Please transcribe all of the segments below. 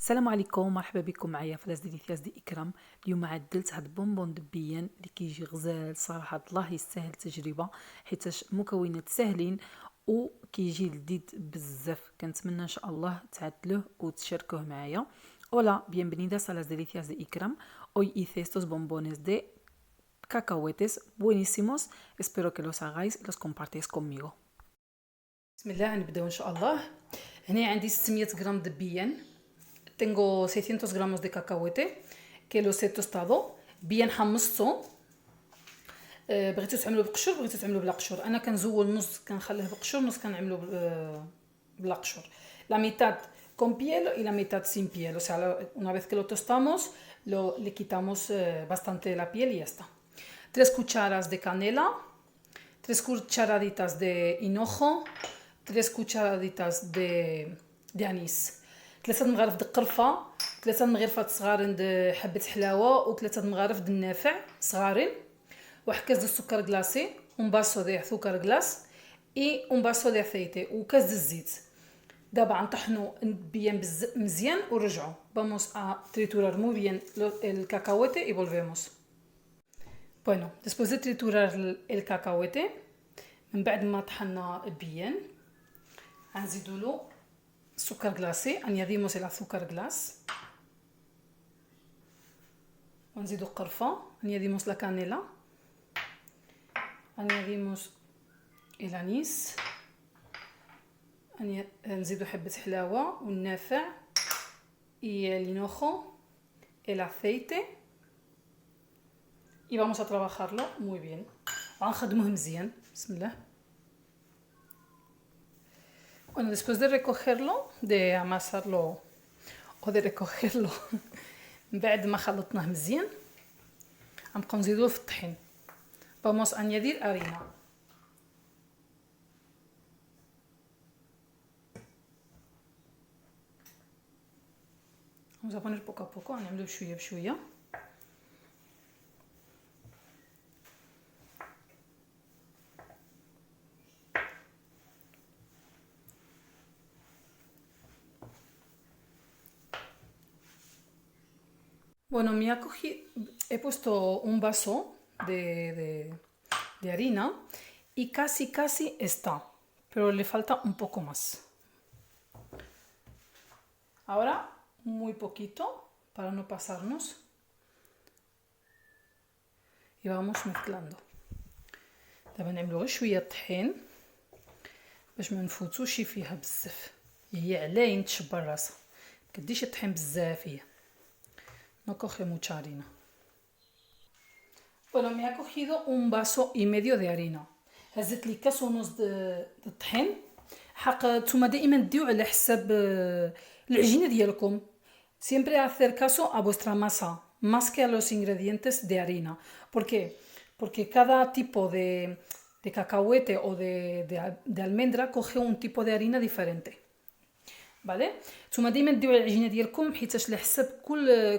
السلام عليكم، مرحبا بكم معايا في لاز ديليسياس دي اكرام. اليوم عدلت هاد البونبون دبيان اللي كيجي غزال صراحه. الله يستاهل تجربه حيت المكونات ساهلين وكيجي لذيذ بزاف. كنتمنى ان شاء الله تعدلوه وتشاركوه معايا. Hola, bienvenidas a las delicias de Ikram. Hoy hice estos bombones de cacahuetes buenísimos. Espero que los hagáis y los compartáis conmigo. بسم الله، نبداو ان شاء الله. هنا عندي 600 غرام دبيان. Tengo 600 gramos de cacahuete que los he tostado bien حمصته. بغيتو تعملوا بالقشور بغيتو تعملوا بلا قشور. انا كنزول نص كنخليه بقشور، نص كنعملو بلا قشور. La mitad con piel y la mitad sin piel. O sea, una vez que lo tostamos, le quitamos bastante la piel y ya está. 3 cucharas de canela, 3 cucharaditas de hinojo, 3 cucharaditas de anís. 3 مغارف د القرفه، 3 مغرفات صغارين د حبه حلاوه، و3 مغارف د النافع صغارين، واحد كاس د السكر كلاصي، un vaso de azúcar glass y un vaso de aceite وكاس د الزيت. دابا غنطحنوا bien مزيان ونرجعوا. Vamos a triturar muy bien el cacahuete y volvemos. Bueno, después de triturar el cacahuete, من بعد ما طحنا bien غنزيدوا له azúcar glacé. añadimos el azúcar glass. ونزيدو قرفة. añadimos la canela. añadimos el anís. نزيدو حبة حلاوة والنافع y el hinojo, el aceite, y vamos a trabajarlo muy bien. غنخدموه مزيان. بسم الله. Bueno, después de recogerlo, de amasarlo o de recogerlo, بعد ما خلطناه مزيان غنبقاو نزيدوه في الطحين. Vamos a añadir harina. Vamos a poner poco a poco, غنعملو بشويه بشويه. Bueno, he puesto un vaso de harina y casi está, pero le falta un poco más. Ahora muy poquito para no pasarnos y vamos mezclando. دابا نعملو غير شويه طحين باش ما نفوتوش فيها بزاف. هي علاين تشبر راسها، كديش الطحين بزاف. هي no coge mucha harina. Bueno, me ha cogido un vaso y medio de harina. هزت لي كاس ونص د الطحين. حق نتوما دائما ديو على حساب العجينه ديالكم. Siempre hacer caso a vuestra masa más que a los ingredientes de harina. ¿Por qué? Porque cada tipo de cacahuete o de almendra coge un tipo de harina diferente. فوالا نتوما ديما ديروا على العجينه ديالكم، حيتاش على حساب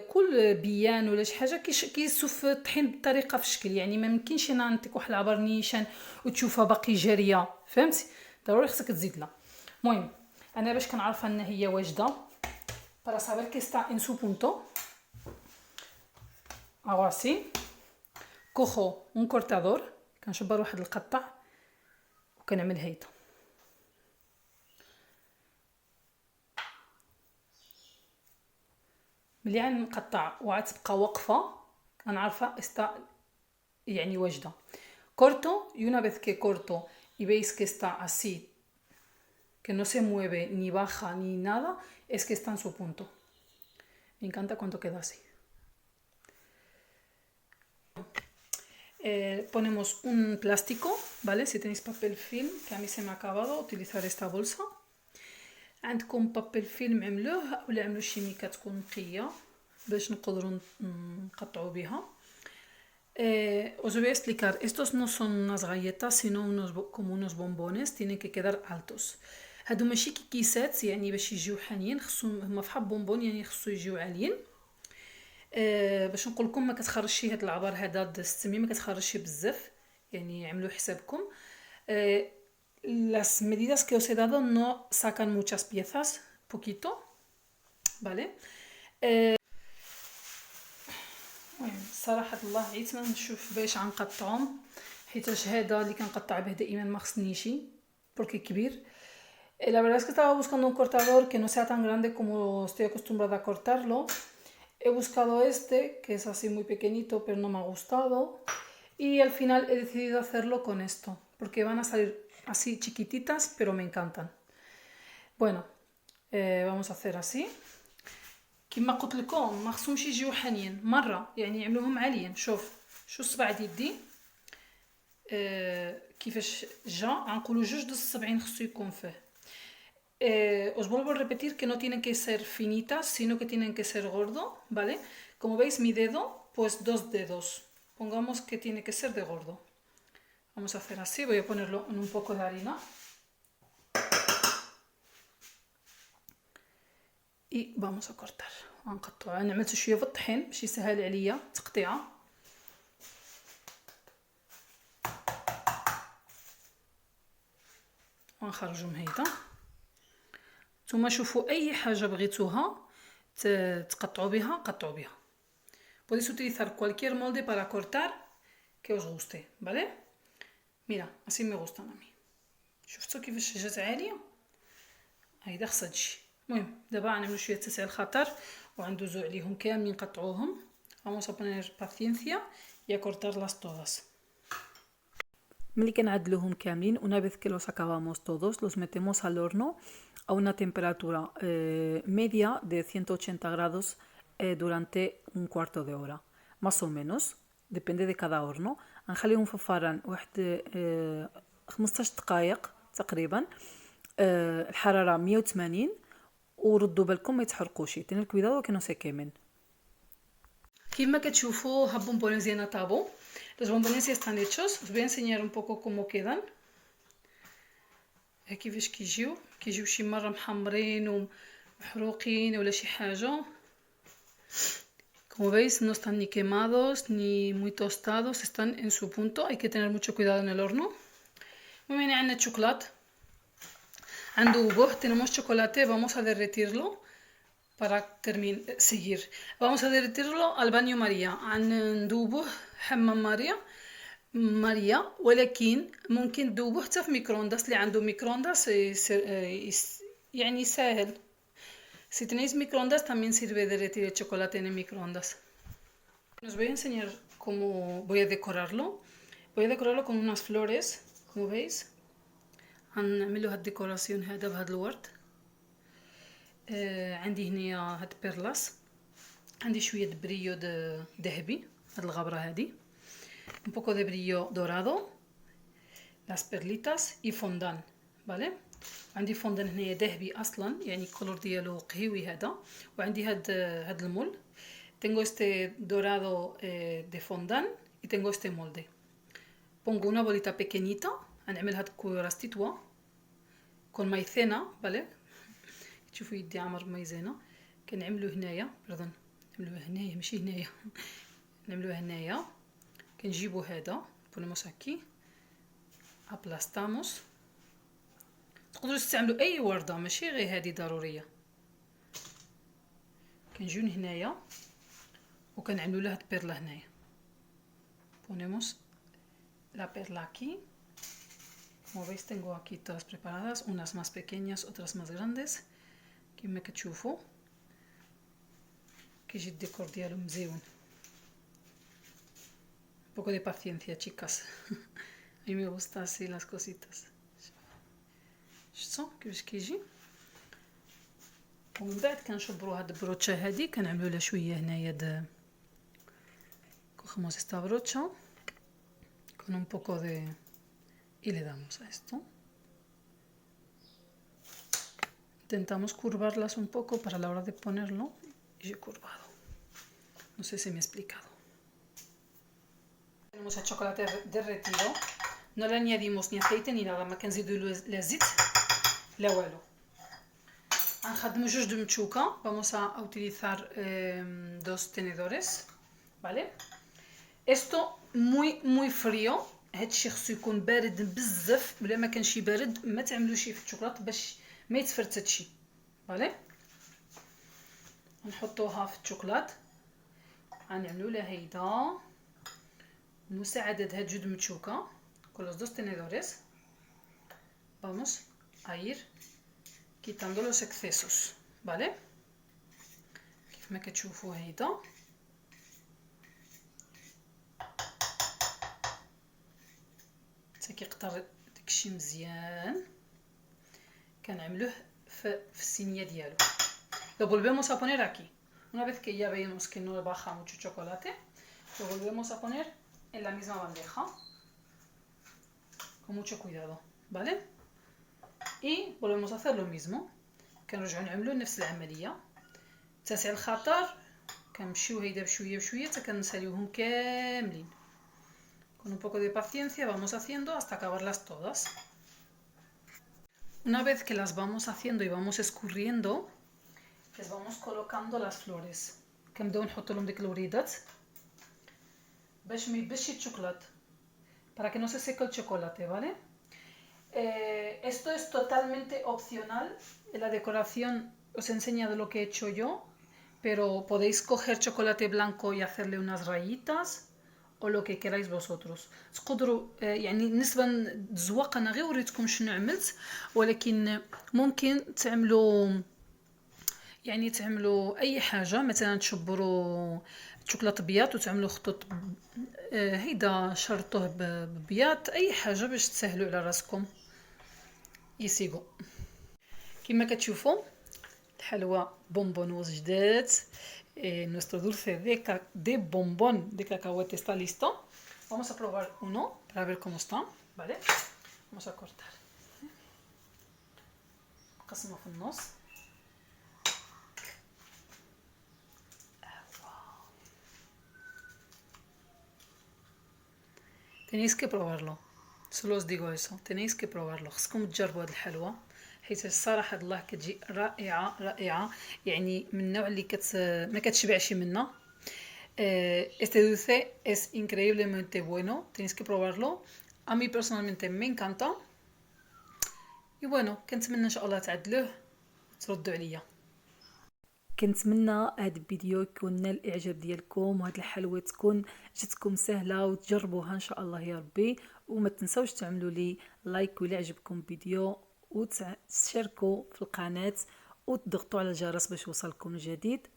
كل بيان ولا شي حاجه كيسوف الطحين بطريقه في الشكل. يعني ما ممكنش انا نعطيك واحد العبر نيشان وتشوفها باقي جاريه، فهمتي؟ ضروري خصك تزيد لها. المهم انا باش كنعرفها ان هي واجده para saber que está en su punto. ahora sí cojo un cortador، كنشبر واحد القطع وكنعمل هيدا. ملي غنقطع وغتبقى واقفه كنعرفها está يعني واجده. corto y una vez que corto y veis que está así, que no se mueve ni baja ni nada, es que está en su punto. Me encanta cuando queda así. Ponemos un plástico, ¿vale? Si tenéis papel film, que a mí se me ha acabado, utilizar esta bolsa. عندكم بابيل فيلم عملوه ولا عملوا شي ميكه تكون نقيه باش نقدروا نقطعوا بها. Os voy a explicar. Estos no son unas galletas sino como unos bombones. Tienen que quedar altos. هادو ماشي كيسات يعني باش يجيو حانيين، خصهم هما فحال بونبون يعني خصو يجيو عاليين. باش نقول لكم ما كتخرجش هاد العبار هذا د 600 ما كتخرجش بزاف، يعني عملوا حسابكم. Las medidas que os he dado no sacan muchas piezas, poquito. بالي. المهم صراحه الله عيت ما نشوف باش غنقطعهم، حيتاش هذا اللي كنقطع به دائما ما خصنيش porque كبير. La verdad es que estaba buscando un cortador que no sea tan grande como estoy acostumbrada a cortarlo. He buscado este, que es así muy pequeñito, pero no me ha gustado. Y al final he decidido hacerlo con esto, porque van a salir así chiquititas, pero me encantan. Bueno, vamos a hacer así. كما قلت لكم ما خصهمش يجيو حانيين مره، يعني يعملوهم عاليين. شوف شو الصبع ديالي كيفاش جا، غنقولوا 2 د 70 خصو يكون فيه. Os vuelvo a repetir que no tienen que ser finitas, sino que tienen que ser gordo, ¿vale? Como veis mi dedo, pues 2 dedos. Pongamos que tiene que ser de gordo. Vamos a hacer así, voy a ponerlo en un poco de harina. Y vamos a cortar. غنقطعو. انا عملت شويه في الطحين باش يسهل عليا تقطيعه. ونخرجو من هيدا. نتوما شوفوا اي حاجه بغيتوها تقطعوا بها قطعوا بها. Podéis utilizar cualquier molde para cortar que os guste, ¿vale? Mira, así me gustan a mí. شفتوا كيفاش جات عاليه؟ هيدا خصها تجي. المهم دابا غنعملو شويه تسع الخطر وغندوزو عليهم كاملين نقطعوهم. Vamos a poner paciencia y a cortarlas todas. ملي كنعدلوهم كاملين una vez que los acabamos todos los metemos al horno a una temperatura media de 180 grados durante un cuarto de hora más o menos, depende de cada horno. غنخليهم في الفران واحد 15 دقائق تقريبا، الحراره 180. وردوا بالكم ما يتحرقوش. Tener cuidado que no se quemen. كما كتشوفوا ها بونبونيز ديالنا طابو. Los bombones ya están hechos. Os voy a enseñar un poco cómo quedan. كيفاش كيجيو شي مره محمرين ومحروقين ولا شي حاجه. Como veis no están ni quemados ni muy tostados, están en su punto. Hay que tener mucho cuidado en el horno. Muy bien, عندنا chocolate. عنده tenemos chocolate, vamos a derretirlo para seguir. Vamos a derretirlo al baño María. ندوبه حمام ماريا ولكن ممكن ندوبه حتى في ميكرونداس. اللي عنده ميكرونداس يعني سهل. Si tenéis microondas también sirve derretir el chocolate en el microondas. Os voy a enseñar cómo voy a decorarlo. Voy a decorarlo con unas flores, como veis. غنعملو هاد الديكوراسيون هذا بهاد الورد. عندي هنايا هاد بيرلاس، عندي شويه بريو ذهبي، هاد الغبره هادي، un poco de brillo dorado، las perlitas y fondant، vale. عندي فوندان هنايا ذهبي اصلا، يعني الكولور ديالو قهوي هذا، وعندي هاد المول. tengo este dorado de fondant y tengo este molde. pongo una bolita pequeñita، غنعمل هاد الكويراس تيتوا con maicena، vale. تشوفوا يدي عمر مايزينا. كنعملو هنايا، perdón، نعملوها هنايا ماشي هنايا، نعملوها هنايا. كنجيبو هذا ponemos aquí، aplastamos. تقدروا تستعملوا اي ورده ماشي غير هذه ضروريه. كنجيو هنايا وكنعملوا لها البيرلا هنايا. ponemos la perla aquí. Como veis tengo aquí todas preparadas, unas más pequeñas, otras más grandes. كما كتشوفوا كيجي الديكور ديالو مزيون. un poco de paciencia chicas. a mí me gusta así las cositas. شفتوا كيفاش كيجي. ومن بعد كنشبروا هاد البروتشه هادي، كنعملوا لها شويه هنايا cogemos esta brocha con un poco de y le damos a esto. Intentamos curvarlas un poco para la hora de ponerlo. Y he curvado. No sé si me he explicado. Tenemos el chocolate derretido. No le añadimos ni aceite ni nada. ما كنزيدوا لا زيت لا والو. غنخدموا جوج د متشوكه. Vamos a utilizar 2 tenedores, vale. Esto muy frío. هادشي خصو يكون بارد بزاف، بلا ما كانش بارد ما تعملوش في الشوكولات باش ما يتفرتتش، فالي. نحطوها في الشوكولات. غنعملو لها هيدا مساعدة هاد جود متشوكة con los dos tenedores. Vamos a ir quitando los excesos, ¿vale? كيف ما كتشوفوا هيدا حتى كيقطر داكشي مزيان. كنعملوه في الصينيه ديالو. Lo volvemos a poner aquí. Una vez que ya vemos que no baja mucho chocolate, lo volvemos a poner en la misma bandeja con mucho cuidado, ¿vale? Y volvemos a hacer lo mismo. كنرجعو نعملو نفس العمليه. تسع الخطر كنمشيو هيدا بشويه بشويه حتى كنساليوهم كاملين. Con un poco de paciencia vamos haciendo hasta acabarlas todas. Una vez que las vamos haciendo y vamos escurriendo, les vamos colocando las flores. كنبداو نحطو لهم ديك الوريدات باش ما يبش الشوكولات, para que no se seque el chocolate, ¿vale? Esto es totalmente opcional. En la decoración os he enseñado lo que he hecho yo, pero podéis coger chocolate blanco y hacerle unas rayitas o lo que queráis vosotros. تقدروا يعني بالنسبه للزواق انا غير وريتكم شنو عملت, ولكن ممكن تعملوا يعني تعملوا اي حاجه, مثلا تشبروا شوكولاته بياض وتعملوا خطوط هيدا شرطوه ببياض, اي حاجه باش تسهلوا على راسكم. يسيقوا كما كتشوفوا الحلوى بونبونوز جداد. Nuestro dulce de bombón de cacahuete está listo. Vamos a probar uno para ver cómo está, ¿vale? Vamos a cortar. قسمه في النص. Tenéis que probarlo. Solo os digo eso. Tenéis que probarlo. خصكم تجربوا هاد الحلوى حيت الصراحه الله كتجي رائعه رائعه, يعني من النوع اللي ما كتشبعش منها. Este dulce es increíblemente bueno. Tenéis que probarlo. A mí personalmente me encanta. Y bueno, كنتمنى ان شاء الله تعدلوه وتردوا عليا. كنتمنى هاد الفيديو يكون نال الاعجاب ديالكم, وهاد الحلوى تكون جاتكم سهله وتجربوها ان شاء الله يا ربي. وما تنسوش تعملوا لي لايك ولا عجبكم الفيديو, وتشاركوا في القناه وتضغطوا على الجرس باش يوصلكم الجديد.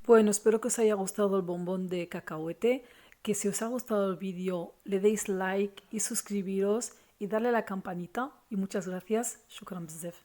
Bueno, espero que os haya gustado el bombón de cacahuete, que si os ha gustado el vídeo le deis like y suscribiros y darle a la campanita. Y muchas gracias. Shukran bzaf.